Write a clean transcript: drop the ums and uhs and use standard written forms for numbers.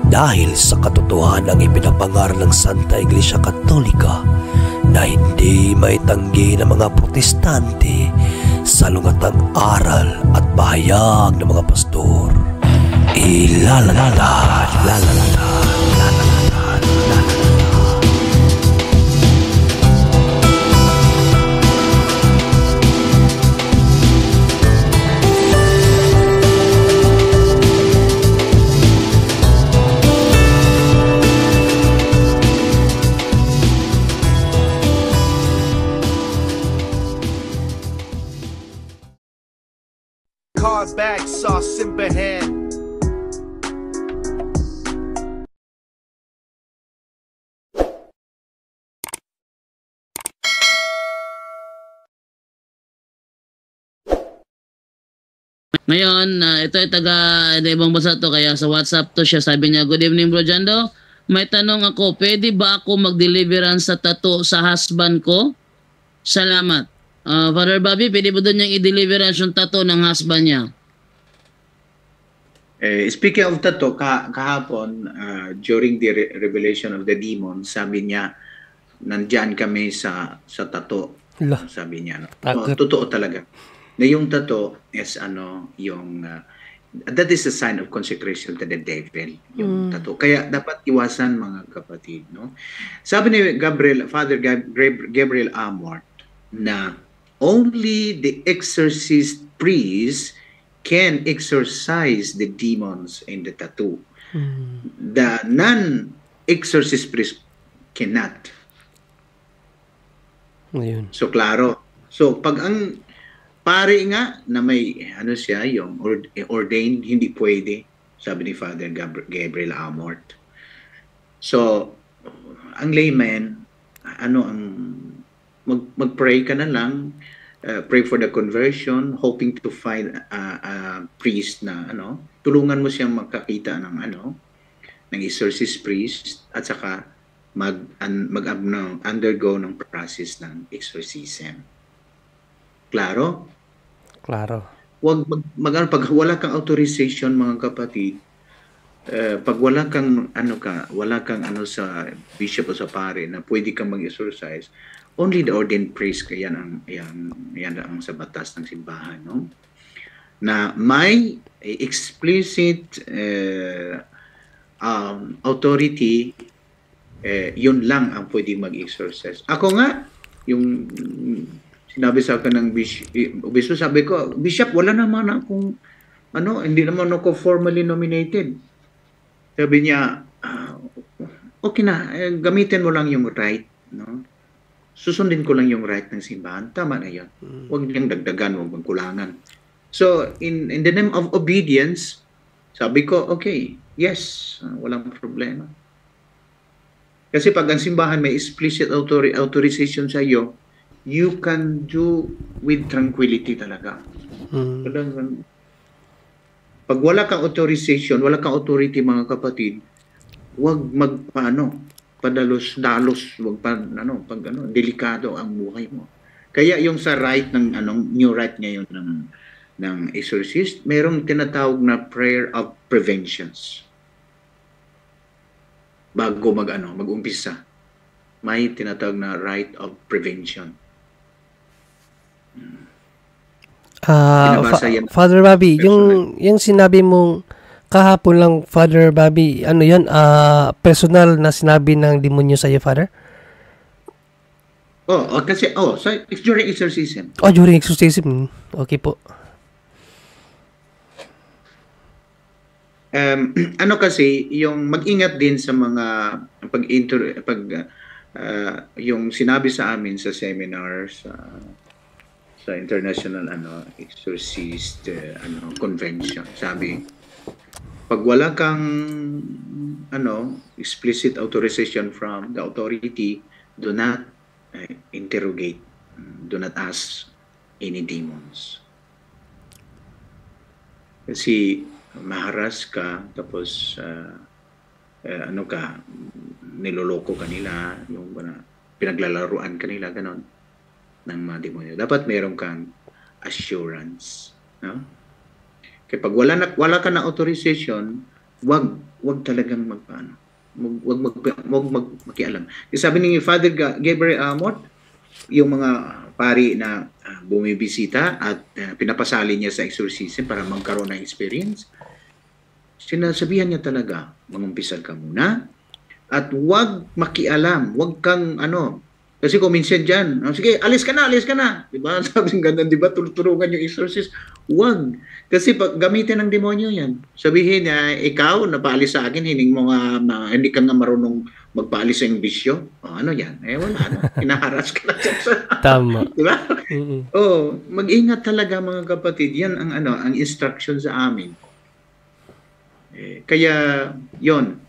dahil sa katotohanan ng ipinapangaral ng Santa Iglesia Katolika na hindi maitanggi ng mga protestante sa lungatang aral at pahayag ng mga pastor. Bag sauce simbahan. Ngayon, ito ay taga ibang bansa to, kaya sa WhatsApp to siya. Sabi niya, good evening bro Jando. May tanong ako, pwede ba ako mag-deliverance sa tattoo sa husband ko? Salamat. Father Bobby, pwede ba doon niyang i-deliverance yung tattoo ng husband niya? Speaking of tattoo, kahapon, during the revelation of the demon, sabi niya, nandyan kami sa tattoo. Sabi niya, no? Totoo talaga. Na yung tattoo is that is a sign of consecration to the devil, yung tattoo. Kaya dapat iwasan, mga kapatid, no? Sabi ni Father Gabriel Amort, na only the exorcist priest can exorcise the demons in the tattoo. The non-exorcist priest cannot. Ayun. So, klaro. So, pag ang pare nga na may siya, yung ordained, hindi pwede, sabi ni Father Gabriel Amort. So, ang layman, mag-pray ka na lang, pray for the conversion, hoping to find a priest na tulungan mo siyang magkakita ng ng exorcist priest, at saka undergo ng process ng exorcism. Klaro? Klaro. Wag pag wala kang authorization, mga kapatid, pag wala kang sa bishop o sa pare na pwede kang mag-exorcise, only the ordained priest, yan ang sa batas ng simbahan, no? Na may explicit authority, yun lang ang pwede mag-exorcise. Ako nga, yung sinabi sa akin ng bishop, sabi ko, Bishop, wala naman akong hindi naman ako formally nominated. Sabi niya, okay na, gamitin mo lang yung right, no? Susundin ko lang yung right ng simbahan. Tama na yun. Huwag niyang dagdagan, huwag magkulangan. So, in the name of obedience, sabi ko, okay, yes, walang problema. Kasi pag ang simbahan may explicit authorization sa iyo, you can do with tranquility talaga. Pag wala kang authorization, wala kang authority, mga kapatid, huwag padalos-dalos, wag delikado ang buhay mo. Kaya yung sa right ng new right ngayon ng exorcist, mayroong tinatawag na prayer of preventions. Bago mag-umpisa, may tinatawag na right of prevention. Father Bobby, yung sinabi mong kahapon lang, Father Bobby, yan? Personal na sinabi ng demonyo sa iyo, Father? Kasi, during exorcism. During exorcism. Okay po. Kasi, yung mag-ingat din sa mga yung sinabi sa amin sa seminars, sa international exorcist convention, sabi, pag wala kang explicit authorization from the authority, do not interrogate, do not ask any demons. Kasi maharas ka, tapos niloloko ka nila, yung pinaglalaruan ka nila, ganon, ng mga demonyo. Dapat meron kang assurance, no? Kaya pag wala ka na authorization, wag wag talagang magpaano. Wag makialam. Kasi sabi ni Father Gabriel Amort, yung mga pari na bumibisita at pinapasali niya sa exorcism para magkaroon ng experience, sinasabihan niya talaga, mangumpisal ka muna at wag makialam, wag kang kasi kung minsan dyan, sige, alis ka na. Diba? Sabi ng ganun, diba? Tulungan yung exorcist. Wag. Kasi pag gamitin ng demonyo yan, sabihin niya, ikaw, napaalis sa akin, hindi ka nga marunong magpaalis sa yung bisyo. Ano yan? Wala. Hinaharas ka na. Tama. Diba? Mag-ingat talaga mga kapatid. Yan ang instruction sa amin. Kaya, yon